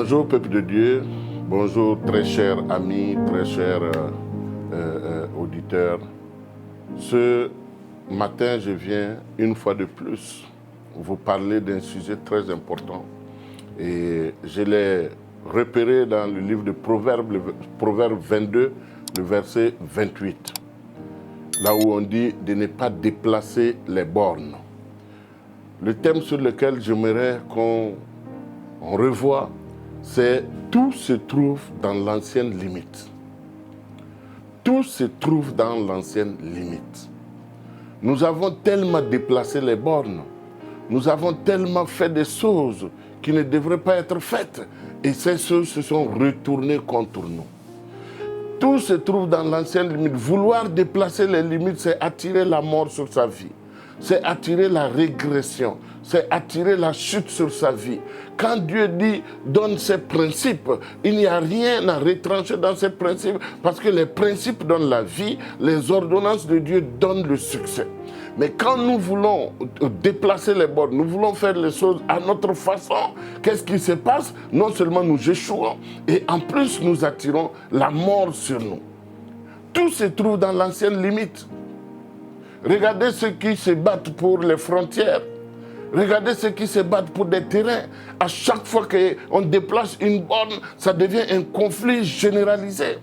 Bonjour peuple de Dieu, bonjour très chers amis, très chers auditeurs. Ce matin, je viens une fois de plus vous parler d'un sujet très important. Et je l'ai repéré dans le livre de Proverbes, le Proverbe 22, le verset 28. Là où on dit de ne pas déplacer les bornes. Le thème sur lequel j'aimerais qu'on revoie, c'est tout se trouve dans l'ancienne limite. Tout se trouve dans l'ancienne limite. Nous avons tellement déplacé les bornes, nous avons tellement fait des choses qui ne devraient pas être faites, et ces choses se sont retournées contre nous. Tout se trouve dans l'ancienne limite. Vouloir déplacer les limites, c'est attirer la mort sur sa vie. C'est attirer la régression. C'est attirer la chute sur sa vie. Quand Dieu dit, donne ses principes, il n'y a rien à retrancher dans ces principes, parce que les principes donnent la vie, les ordonnances de Dieu donnent le succès. Mais quand nous voulons déplacer les bornes, nous voulons faire les choses à notre façon, qu'est-ce qui se passe? Non seulement nous échouons, et en plus nous attirons la mort sur nous. Tout se trouve dans l'ancienne limite. Regardez ceux qui se battent pour les frontières. Regardez ceux qui se battent pour des terrains. À chaque fois qu'on déplace une borne, ça devient un conflit généralisé.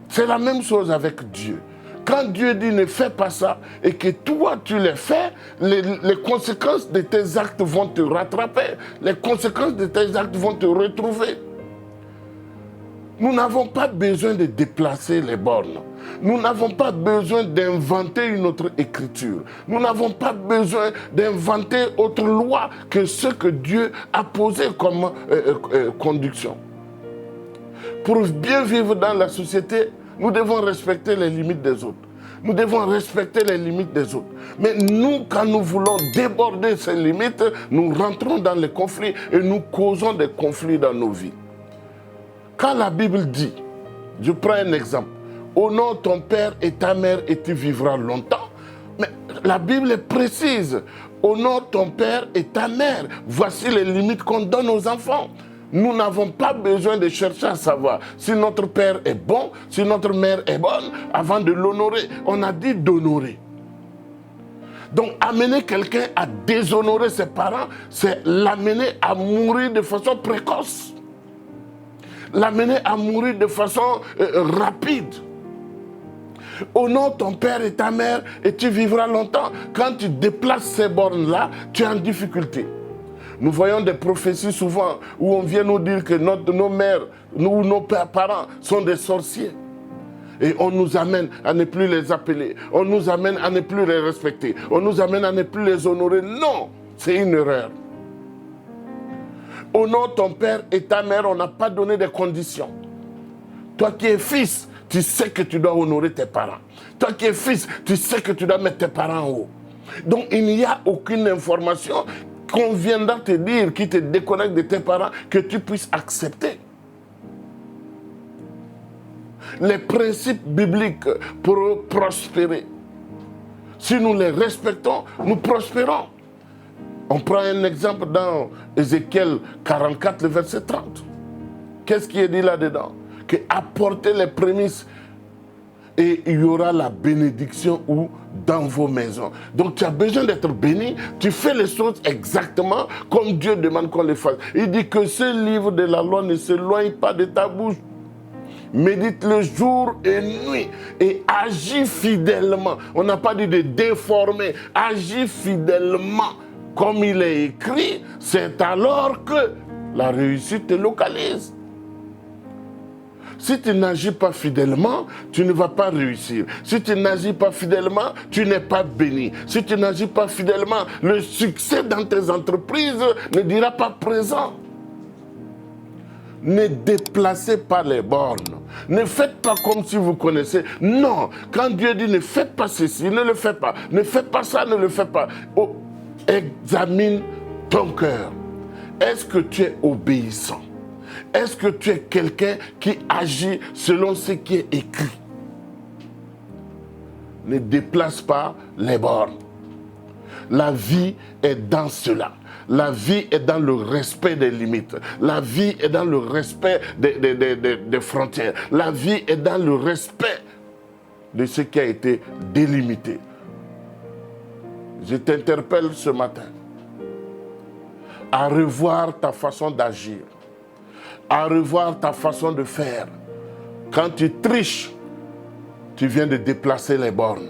C'est la même chose avec Dieu. Quand Dieu dit ne fais pas ça et que toi tu les fais, les conséquences de tes actes vont te rattraper. Les conséquences de tes actes vont te retrouver. Nous n'avons pas besoin de déplacer les bornes. Nous n'avons pas besoin d'inventer une autre écriture. Nous n'avons pas besoin d'inventer autre loi que ce que Dieu a posé comme conduction. Pour bien vivre dans la société, nous devons respecter les limites des autres. Nous devons respecter les limites des autres. Mais nous, quand nous voulons déborder ces limites, nous rentrons dans les conflits et nous causons des conflits dans nos vies. Quand la Bible dit, je prends un exemple, honore ton père et ta mère et tu vivras longtemps. Mais la Bible est précise, honore ton père et ta mère. Voici les limites qu'on donne aux enfants. Nous n'avons pas besoin de chercher à savoir si notre père est bon, si notre mère est bonne, avant de l'honorer. On a dit d'honorer. Donc amener quelqu'un à déshonorer ses parents, c'est l'amener à mourir de façon précoce. L'amener à mourir de façon rapide. Honore ton père et ta mère et tu vivras longtemps. Quand tu déplaces ces bornes-là, tu es en difficulté. Nous voyons des prophéties souvent où on vient nous dire que nos mères, nos parents sont des sorciers. Et on nous amène à ne plus les appeler. On nous amène à ne plus les respecter. On nous amène à ne plus les honorer. Non, c'est une erreur. Honore ton père et ta mère, on n'a pas donné de conditions. Toi qui es fils, tu sais que tu dois honorer tes parents. Toi qui es fils, tu sais que tu dois mettre tes parents en haut. Donc il n'y a aucune information qu'on viendra te dire qui te déconnecte de tes parents que tu puisses accepter. Les principes bibliques pour prospérer, si nous les respectons, nous prospérons. On prend un exemple dans Ézéchiel 44, le verset 30. Qu'est-ce qui est dit là-dedans? Que apportez les prémices et il y aura la bénédiction dans vos maisons. Donc tu as besoin d'être béni, tu fais les choses exactement comme Dieu demande qu'on les fasse. Il dit que ce livre de la loi ne s'éloigne pas de ta bouche. Médite le jour et nuit et agis fidèlement. On n'a pas dit de déformer, agis fidèlement. Comme il est écrit, c'est alors que la réussite te localise. Si tu n'agis pas fidèlement, tu ne vas pas réussir. Si tu n'agis pas fidèlement, tu n'es pas béni. Si tu n'agis pas fidèlement, le succès dans tes entreprises ne dira pas présent. Ne déplacez pas les bornes. Ne faites pas comme si vous connaissez. Non, quand Dieu dit ne faites pas ceci, ne le faites pas. Ne faites pas ça, ne le faites pas. Oh, examine ton cœur. Est-ce que tu es obéissant? Est-ce que tu es quelqu'un qui agit selon ce qui est écrit? Ne déplace pas les bornes. La vie est dans cela. La vie est dans le respect des limites. La vie est dans le respect des frontières. La vie est dans le respect de ce qui a été délimité. Je t'interpelle ce matin à revoir ta façon d'agir, à revoir ta façon de faire. Quand tu triches, tu viens de déplacer les bornes.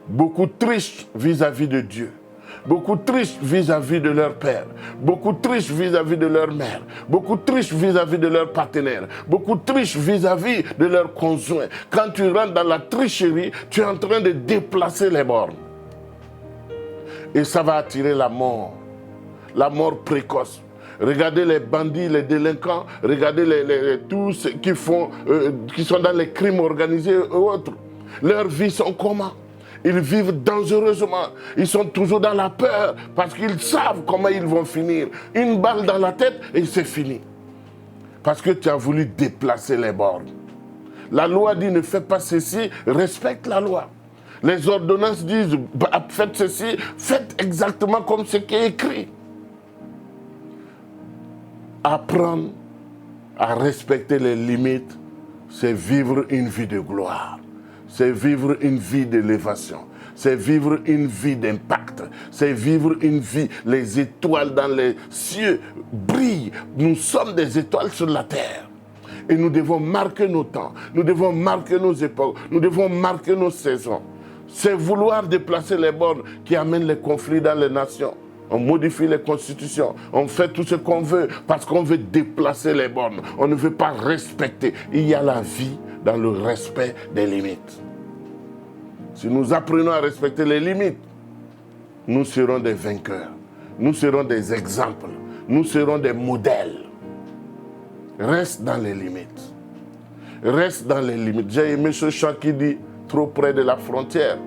Beaucoup trichent vis-à-vis de Dieu. Beaucoup trichent vis-à-vis de leur père. Beaucoup trichent vis-à-vis de leur mère. Beaucoup trichent vis-à-vis de leur partenaire. Beaucoup trichent vis-à-vis de leur conjoint. Quand tu rentres dans la tricherie, tu es en train de déplacer les bornes. Et ça va attirer la mort précoce. Regardez les bandits, les délinquants, regardez tous ceux qui sont dans les crimes organisés et autres. Leurs vies sont comment? Ils vivent dangereusement. Ils sont toujours dans la peur parce qu'ils savent comment ils vont finir. Une balle dans la tête et c'est fini. Parce que tu as voulu déplacer les bornes. La loi dit ne fais pas ceci, respecte la loi. Les ordonnances disent faites ceci, faites exactement comme ce qui est écrit. Apprendre à respecter les limites, c'est vivre une vie de gloire. C'est vivre une vie d'élévation. C'est vivre une vie d'impact. C'est vivre une vie. Les étoiles dans les cieux brillent. Nous sommes des étoiles sur la terre. Et nous devons marquer nos temps. Nous devons marquer nos époques. Nous devons marquer nos saisons. C'est vouloir déplacer les bornes qui amènent les conflits dans les nations. On modifie les constitutions, on fait tout ce qu'on veut parce qu'on veut déplacer les bornes. On ne veut pas respecter. Il y a la vie dans le respect des limites. Si nous apprenons à respecter les limites, nous serons des vainqueurs. Nous serons des exemples. Nous serons des modèles. Reste dans les limites. Reste dans les limites. J'ai aimé ce chant qui dit « trop près de la frontière ».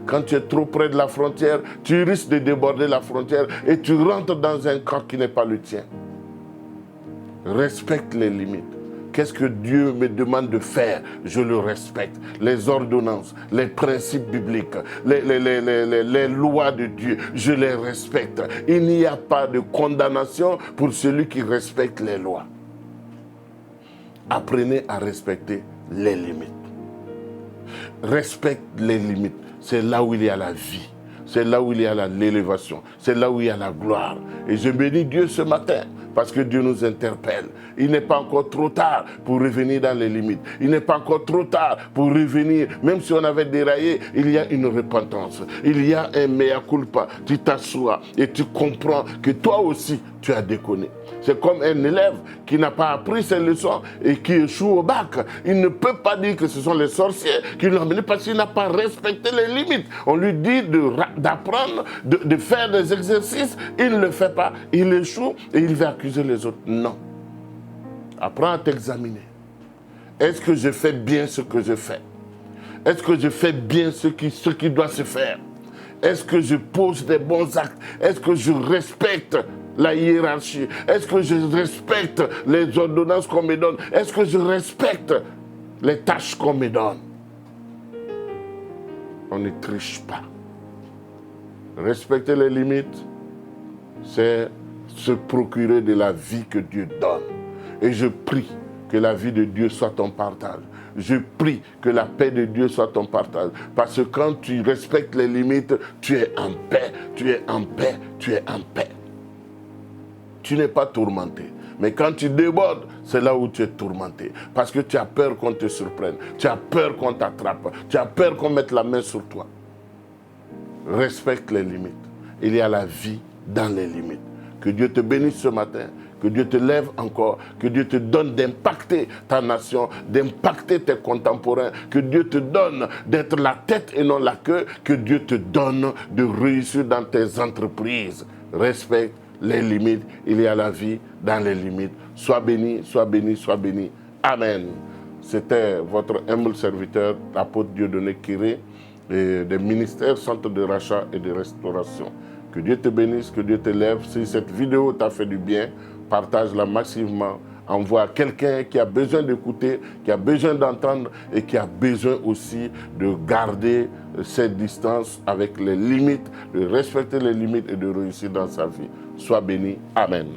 Quand tu es trop près de la frontière, tu risques de déborder la frontière et tu rentres dans un camp qui n'est pas le tien. Respecte les limites. Qu'est-ce que Dieu me demande de faire? Je le respecte. Les ordonnances, les principes bibliques, les lois de Dieu, je les respecte. Il n'y a pas de condamnation pour celui qui respecte les lois. Apprenez à respecter les limites. Respecte les limites. C'est là où il y a la vie. C'est là où il y a l'élévation. C'est là où il y a la gloire. Et je bénis Dieu ce matin parce que Dieu nous interpelle. Il n'est pas encore trop tard pour revenir dans les limites. Il n'est pas encore trop tard pour revenir. Même si on avait déraillé, il y a une repentance. Il y a un mea culpa. Tu t'assois et tu comprends que toi aussi, tu as déconné. C'est comme un élève qui n'a pas appris ses leçons et qui échoue au bac. Il ne peut pas dire que ce sont les sorciers qui l'ont amené parce qu'il n'a pas respecté les limites. On lui dit d'apprendre, de faire des exercices. Il ne le fait pas. Il échoue et il va accuser les autres. Non. Apprends à t'examiner. Est-ce que je fais bien ce que je fais? Est-ce que je fais bien ce qui doit se faire? Est-ce que je pose des bons actes? Est-ce que je respecte la hiérarchie? Est-ce que je respecte les ordonnances qu'on me donne? Est-ce que je respecte les tâches qu'on me donne? On ne triche pas. Respecter les limites, c'est se procurer de la vie que Dieu donne. Et je prie que la vie de Dieu soit ton partage. Je prie que la paix de Dieu soit ton partage. Parce que quand tu respectes les limites, tu es en paix, tu es en paix, tu es en paix. Tu n'es pas tourmenté. Mais quand tu débordes, c'est là où tu es tourmenté. Parce que tu as peur qu'on te surprenne. Tu as peur qu'on t'attrape. Tu as peur qu'on mette la main sur toi. Respecte les limites. Il y a la vie dans les limites. Que Dieu te bénisse ce matin. Que Dieu te lève encore. Que Dieu te donne d'impacter ta nation, d'impacter tes contemporains. Que Dieu te donne d'être la tête et non la queue. Que Dieu te donne de réussir dans tes entreprises. Respecte les limites. Il y a la vie dans les limites. Sois béni, sois béni, sois béni. Amen. C'était votre humble serviteur, l'apôtre Dieudonné Kiré, des ministères Centre de rachat et de restauration. Que Dieu te bénisse, que Dieu te lève. Si cette vidéo t'a fait du bien, partage-la massivement envoie quelqu'un qui a besoin d'écouter, qui a besoin d'entendre et qui a besoin aussi de garder cette distance avec les limites, de respecter les limites et de réussir dans sa vie. Sois béni. Amen.